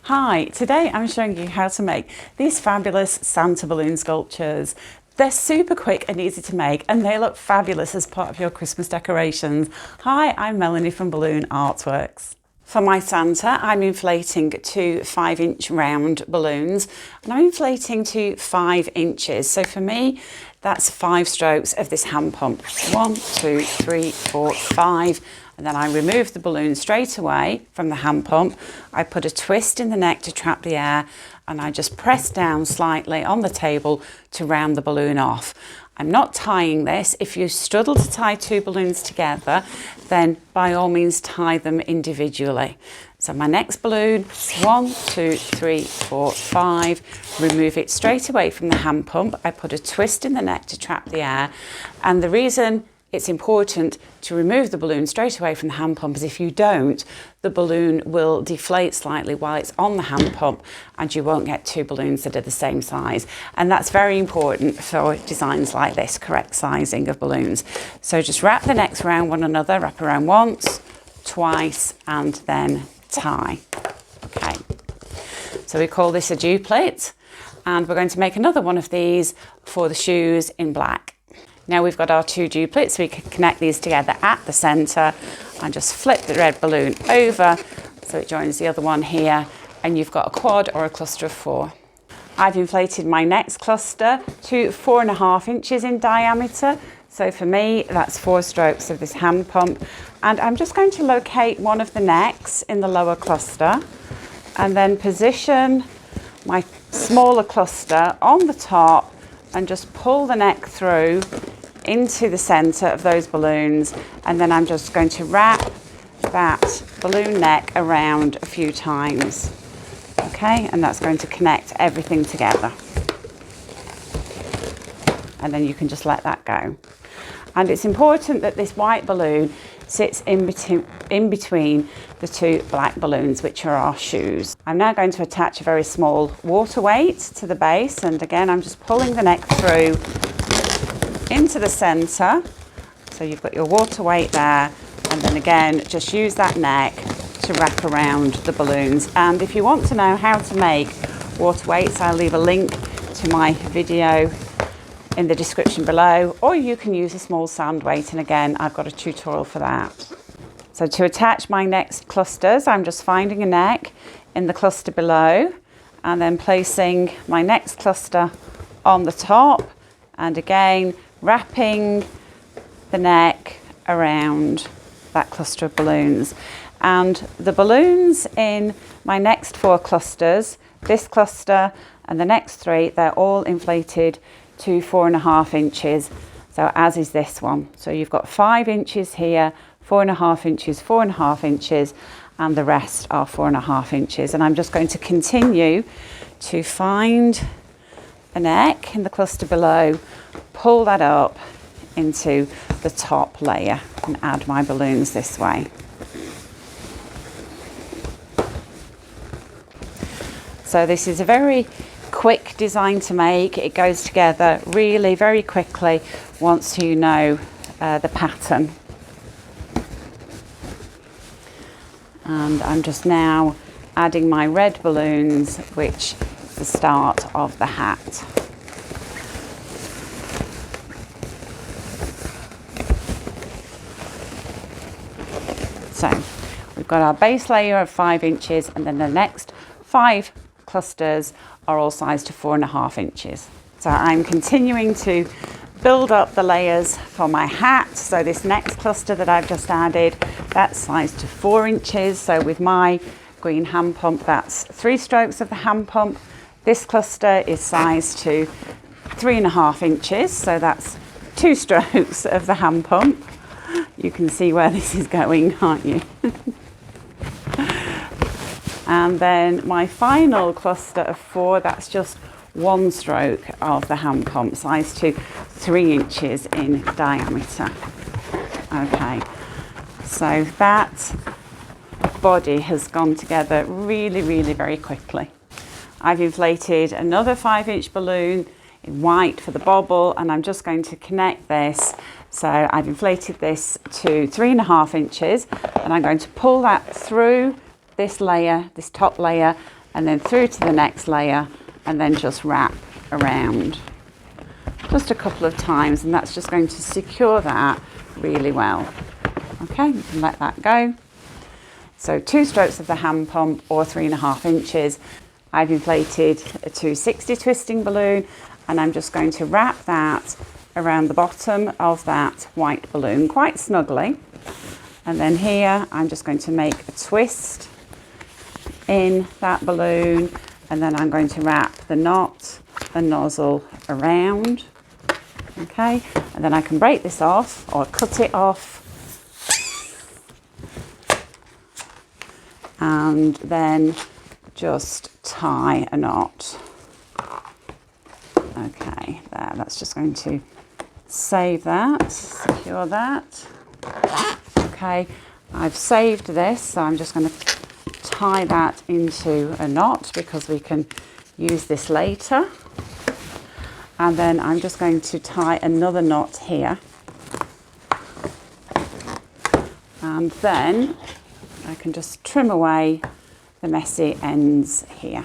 Hi, today I'm showing you how to make these fabulous Santa balloon sculptures. They're super quick and easy to make and they look fabulous as part of your Christmas decorations. Hi, I'm Melanie from Balloon Artworks. For my Santa, I'm inflating two 5-inch round balloons and I'm inflating to 5 inches. So for me, that's 5 strokes of this hand pump. 1, 2, 3, 4, 5. And then I remove the balloon straight away from the hand pump. I put a twist in the neck to trap the air and I just press down slightly on the table to round the balloon off. I'm not tying this. If you struggle to tie 2 balloons together, then by all means tie them individually. So my next balloon, 1, 2, 3, 4, 5, remove it straight away from the hand pump. I put a twist in the neck to trap the air. And the reason it's important to remove the balloon straight away from the hand pump is if you don't, the balloon will deflate slightly while it's on the hand pump and you won't get 2 balloons that are the same size. And that's very important for designs like this, correct sizing of balloons. So just wrap the necks around one another, wrap around once, twice, and then tie. Okay, so we call this a duplet, and we're going to make another one of these for the shoes in black. Now we've got our 2 duplets, we can connect these together at the centre and just flip the red balloon over so it joins the other one here, and you've got a quad or a cluster of 4. I've inflated my next cluster to 4.5 inches in diameter. So for me, that's 4 strokes of this hand pump. And I'm just going to locate one of the necks in the lower cluster and then position my smaller cluster on the top and just pull the neck through into the centre of those balloons, and then I'm just going to wrap that balloon neck around a few times. Okay, and that's going to connect everything together. And then you can just let that go. And it's important that this white balloon sits in between the 2 black balloons, which are our shoes. I'm now going to attach a very small water weight to the base, and again I'm just pulling the neck through into the centre. So you've got your water weight there, and then again just use that neck to wrap around the balloons. And if you want to know how to make water weights, I'll leave a link to my video in the description below, or you can use a small sand weight, and again I've got a tutorial for that. So to attach my next clusters, I'm just finding a neck in the cluster below and then placing my next cluster on the top, and again wrapping the neck around that cluster of balloons. And the balloons in my next 4 clusters, this cluster and the next 3, they're all inflated to 4.5 inches, so as is this one. So you've got 5 inches here, 4.5 inches, 4.5 inches, and the rest are 4.5 inches. And I'm just going to continue to find a neck in the cluster below, pull that up into the top layer and add my balloons this way. So this is a very quick design to make. It goes together really very quickly once you know the pattern. And I'm just now adding my red balloons, which is the start of the hat. So we've got our base layer of 5 inches, and then the next 5 clusters are all sized to 4.5 inches. So I'm continuing to build up the layers for my hat. So this next cluster that I've just added, that's sized to 4 inches. So with my green hand pump, that's 3 strokes of the hand pump. This cluster is sized to 3.5 inches. So that's 2 strokes of the hand pump. You can see where this is going, can't you? And then my final cluster of 4, that's just 1 stroke of the hand pump, sized to 3 inches in diameter. Okay, so that body has gone together really, really very quickly. I've inflated another 5-inch balloon in white for the bobble, and I'm just going to connect this. So I've inflated this to 3.5 inches, and I'm going to pull that through this layer, this top layer, and then through to the next layer, and then just wrap around just a couple of times, and that's just going to secure that really well. Okay, you can let that go. So 2 strokes of the hand pump or 3.5 inches. I've inflated a 260 twisting balloon, and I'm just going to wrap that around the bottom of that white balloon quite snugly. And then here I'm just going to make a twist in that balloon, and then I'm going to wrap the knot and nozzle around. Okay, and then I can break this off or cut it off, and then just tie a knot. Okay, there, that's just going to save that, secure that. Okay, I've saved this, so I'm just going to tie that into a knot because we can use this later. And then I'm just going to tie another knot here. And then I can just trim away the messy ends here.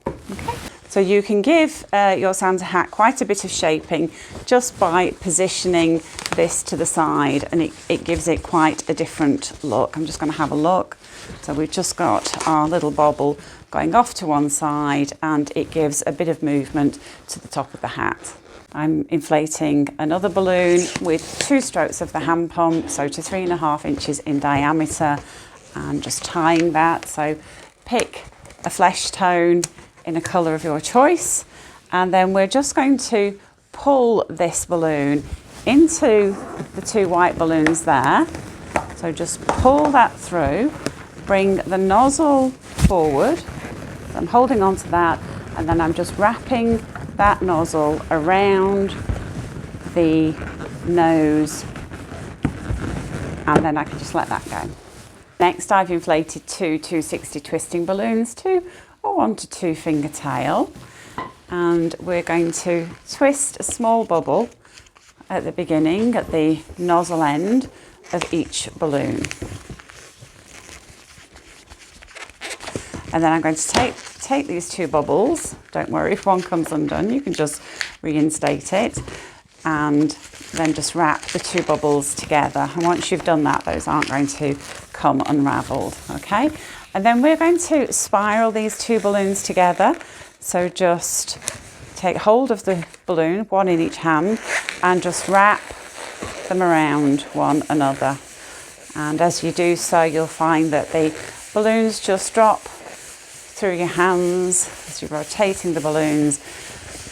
Okay. So you can give your Santa hat quite a bit of shaping just by positioning this to the side, and it gives it quite a different look. I'm just going to have a look. So we've just got our little bobble going off to one side, and it gives a bit of movement to the top of the hat. I'm inflating another balloon with 2 strokes of the hand pump, so to 3.5 inches in diameter, and just tying that. So pick a flesh tone in a colour of your choice, and then we're just going to pull this balloon into the 2 white balloons there. So just pull that through, bring the nozzle forward. I'm holding on to that, and then I'm just wrapping that nozzle around the nose, and then I can just let that go. Next, I've inflated 2 260 twisting balloons to a 1 to 2 finger tail, and we're going to twist a small bubble at the beginning, at the nozzle end of each balloon. And then I'm going to take these 2 bubbles. Don't worry if one comes undone, you can just reinstate it, and then just wrap the 2 bubbles together. And once you've done that, those aren't going to come unravelled, okay? And then we're going to spiral these 2 balloons together. So just take hold of the balloon, one in each hand, and just wrap them around one another. And as you do so, you'll find that the balloons just drop through your hands as you're rotating the balloons.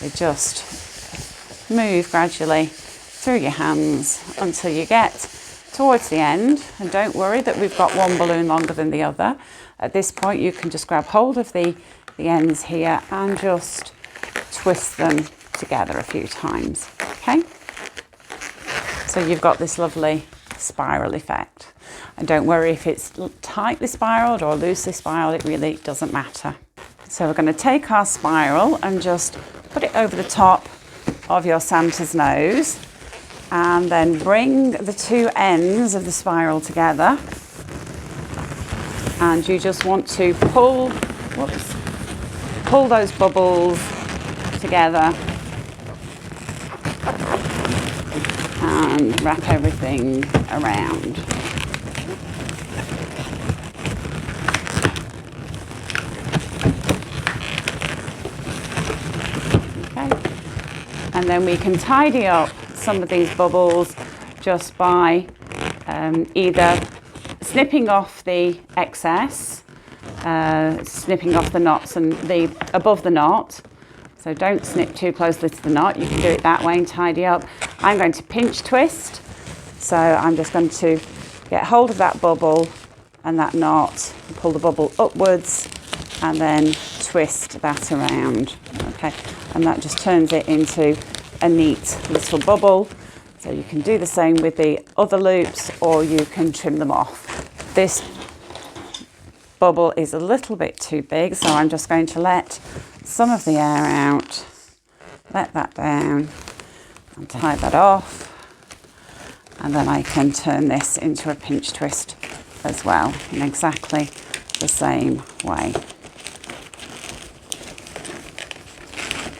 They just move gradually through your hands until you get towards the end. And don't worry that we've got one balloon longer than the other. At this point, you can just grab hold of the ends here and just twist them together a few times, okay? So you've got this lovely spiral effect. And don't worry if it's tightly spiraled or loosely spiraled, it really doesn't matter. So we're going to take our spiral and just put it over the top of your Santa's nose, and then bring the 2 ends of the spiral together, and you just want to pull those bubbles together and wrap everything around. Okay, and then we can tidy up some of these bubbles just by either snipping off the excess, snipping off the knots and the above the knot. So don't snip too closely to the knot. You can do it that way and tidy up. I'm going to pinch twist. So I'm just going to get hold of that bubble and that knot, and pull the bubble upwards, and then twist that around. Okay, and that just turns it into a neat little bubble. So you can do the same with the other loops, or you can trim them off. This bubble is a little bit too big, so I'm just going to let some of the air out, let that down, and tie that off. And then I can turn this into a pinch twist as well, in exactly the same way.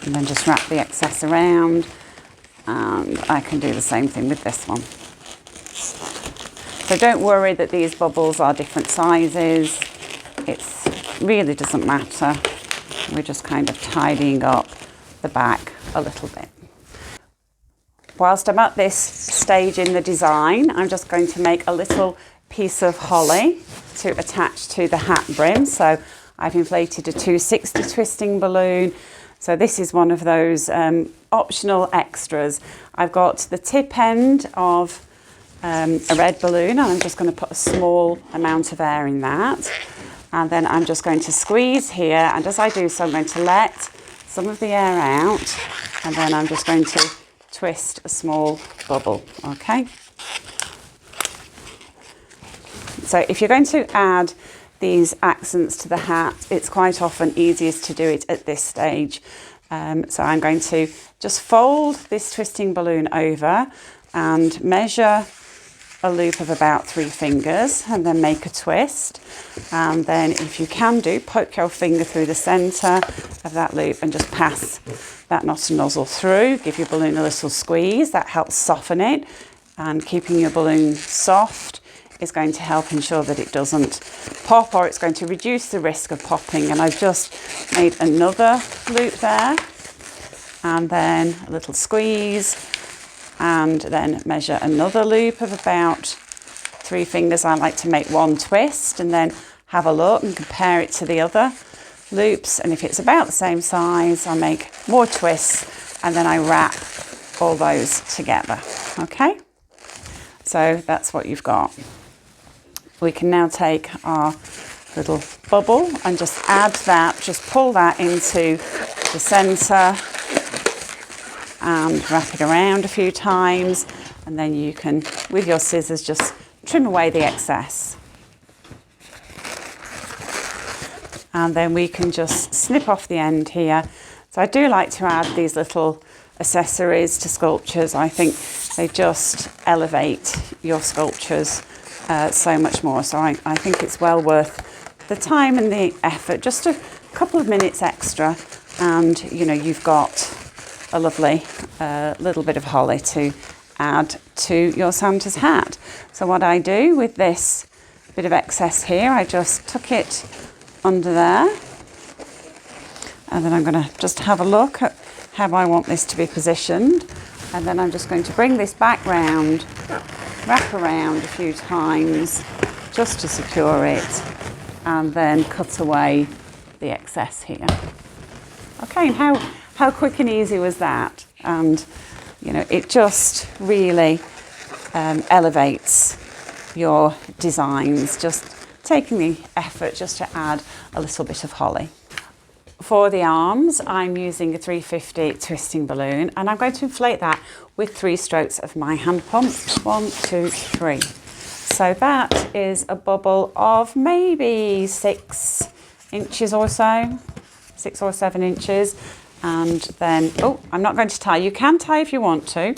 And then just wrap the excess around, and I can do the same thing with this one. So don't worry that these bubbles are different sizes. It really doesn't matter. We're just kind of tidying up the back a little bit. Whilst I'm at this stage in the design, I'm just going to make a little piece of holly to attach to the hat brim. So I've inflated a 260 twisting balloon. So this is one of those optional extras. I've got the tip end of a red balloon, and I'm just going to put a small amount of air in that. And then I'm just going to squeeze here, and as I do so, I'm going to let some of the air out, and then I'm just going to twist a small bubble, okay? So if you're going to add these accents to the hat, it's quite often easiest to do it at this stage. So I'm going to just fold this twisting balloon over and measure a loop of about 3 fingers, and then make a twist. And then, if you can do, poke your finger through the centre of that loop and just pass that knot and nozzle through. Give your balloon a little squeeze. That helps soften it, and keeping your balloon soft is going to help ensure that it doesn't pop, or it's going to reduce the risk of popping. And I've just made another loop there, and then a little squeeze, and then measure another loop of about 3 fingers. I like to make 1 twist and then have a look and compare it to the other loops, and if it's about the same size, I make more twists, and then I wrap all those together. Okay, so that's what you've got. We can now take our little bubble and just add that, just pull that into the centre and wrap it around a few times, and then you can, with your scissors, just trim away the excess. And then we can just snip off the end here. So I do like to add these little accessories to sculptures. I think they just elevate your sculptures so much more. So I think it's well worth the time and the effort, just a couple of minutes extra, and you know, you've got a lovely little bit of holly to add to your Santa's hat. So what I do with this bit of excess here, I just tuck it under there, and then I'm going to just have a look at how I want this to be positioned, and then I'm just going to bring this back round, wrap around a few times just to secure it, and then cut away the excess here. Okay, and how quick and easy was that? And you know, it just really elevates your designs, just taking the effort just to add a little bit of holly. For the arms, I'm using a 350 twisting balloon, and I'm going to inflate that with 3 strokes of my hand pump. 1, 2, 3. So that is a bubble of maybe 6 inches or so, 6 or 7 inches. And then, oh, I'm not going to tie. You can tie if you want to,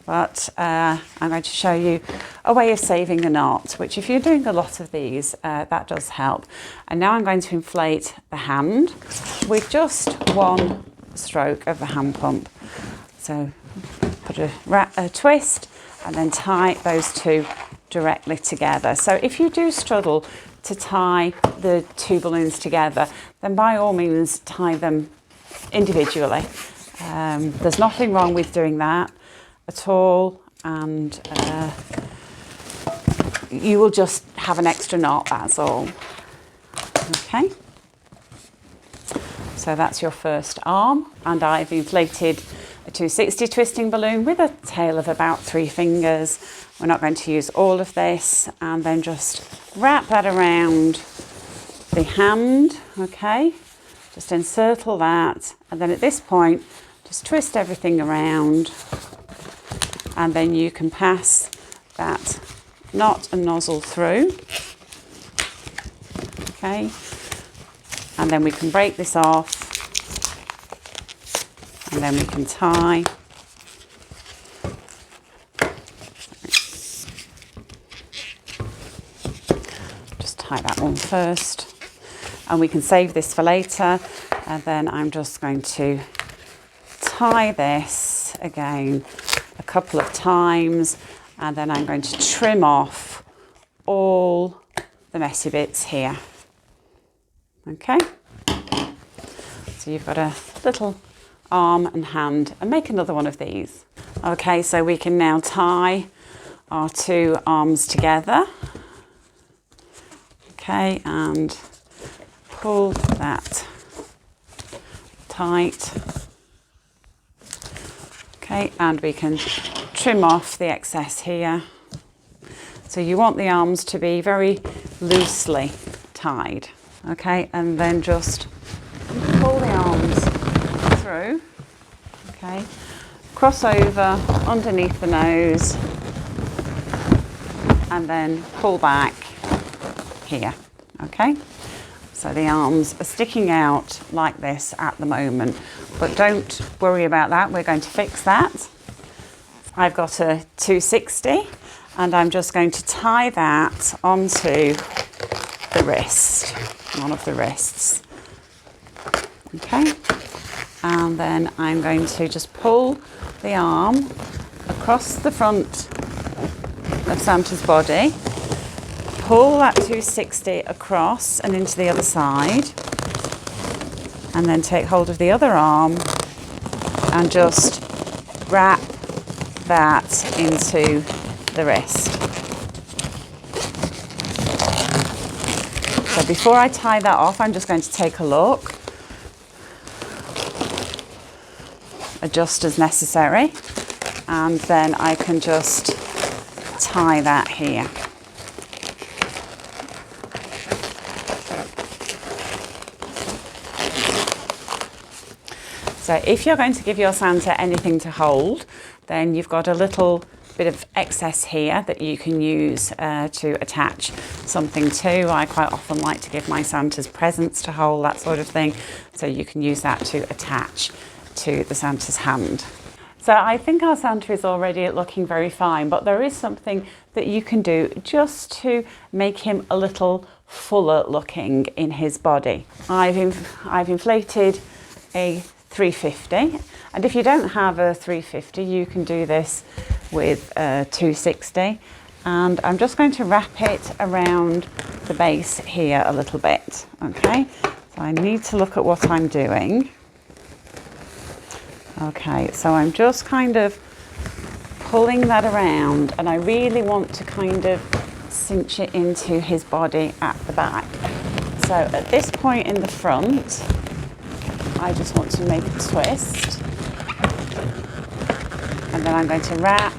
but I'm going to show you a way of saving a knot, which if you're doing a lot of these, that does help. And now I'm going to inflate the hand with just 1 stroke of the hand pump. So put a twist and then tie those 2 directly together. So if you do struggle to tie the 2 balloons together, then by all means tie them individually. There's nothing wrong with doing that at all, and you will just have an extra knot, that's all. Okay, so that's your first arm, and I've inflated a 260 twisting balloon with a tail of about 3 fingers. We're not going to use all of this, and then just wrap that around the hand. Okay, just encircle that, and then at this point just twist everything around, and then you can pass that knot and nozzle through. Okay, and then we can break this off, and then we can tie. Just tie that one first. and we can save this for later. And then I'm just going to tie this again a couple of times, and then I'm going to trim off all the messy bits here. Okay, so you've got a little arm and hand, and make another one of these. Okay, so we can now tie our two arms together. Okay, and pull that tight. Okay, and we can trim off the excess here. So you want the arms to be very loosely tied. Okay, and then just pull the arms through. Okay, cross over underneath the nose, and then pull back here. Okay, so the arms are sticking out like this at the moment, but don't worry about that. We're going to fix that. I've got a 260, and I'm just going to tie that onto the wrist, one of the wrists. Okay, and then I'm going to just pull the arm across the front of Santa's body, pull that 260 across and into the other side, and then take hold of the other arm and just wrap that into the wrist. So before I tie that off, I'm just going to take a look, adjust as necessary, and then I can just tie that here. So if you're going to give your Santa anything to hold, then you've got a little bit of excess here that you can use to attach something to. I quite often like to give my Santas presents to hold, that sort of thing. So you can use that to attach to the Santa's hand. So I think our Santa is already looking very fine, but there is something that you can do just to make him a little fuller looking in his body. I've inflated a 350, and if you don't have a 350, you can do this with a 260, and I'm just going to wrap it around the base here a little bit. Okay, so I need to look at what I'm doing. Okay, so I'm just kind of pulling that around, and I really want to kind of cinch it into his body at the back. So at this point in the front, I just want to make a twist, and then I'm going to wrap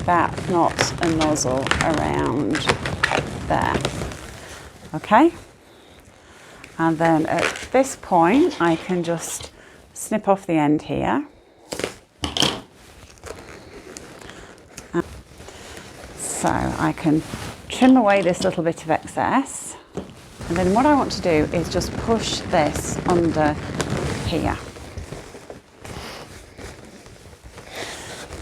that knot and nozzle around there. Okay, and then at this point I can just snip off the end here. So I can trim away this little bit of excess, and then what I want to do is just push this under here.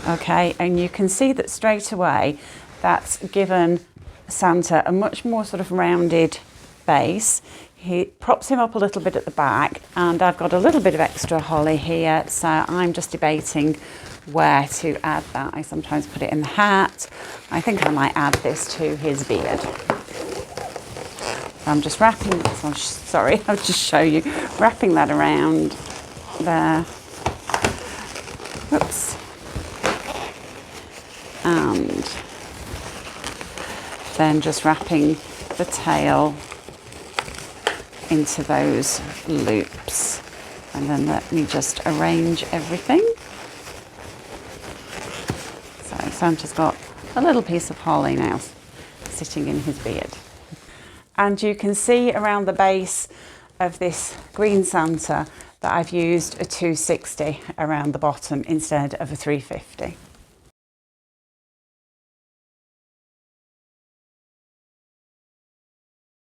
Okay, and you can see that straight away that's given Santa a much more sort of rounded base. He props him up a little bit at the back, and I've got a little bit of extra holly here, so I'm just debating where to add that. I sometimes put it in the hat. I think I might add this to his beard. I'm just wrapping, sorry, I'll just show you, wrapping that around there. Oops. And then just wrapping the tail into those loops, and then let me just arrange everything. So Santa's got a little piece of holly now sitting in his beard, and you can see around the base of this green Santa that I've used a 260 around the bottom instead of a 350.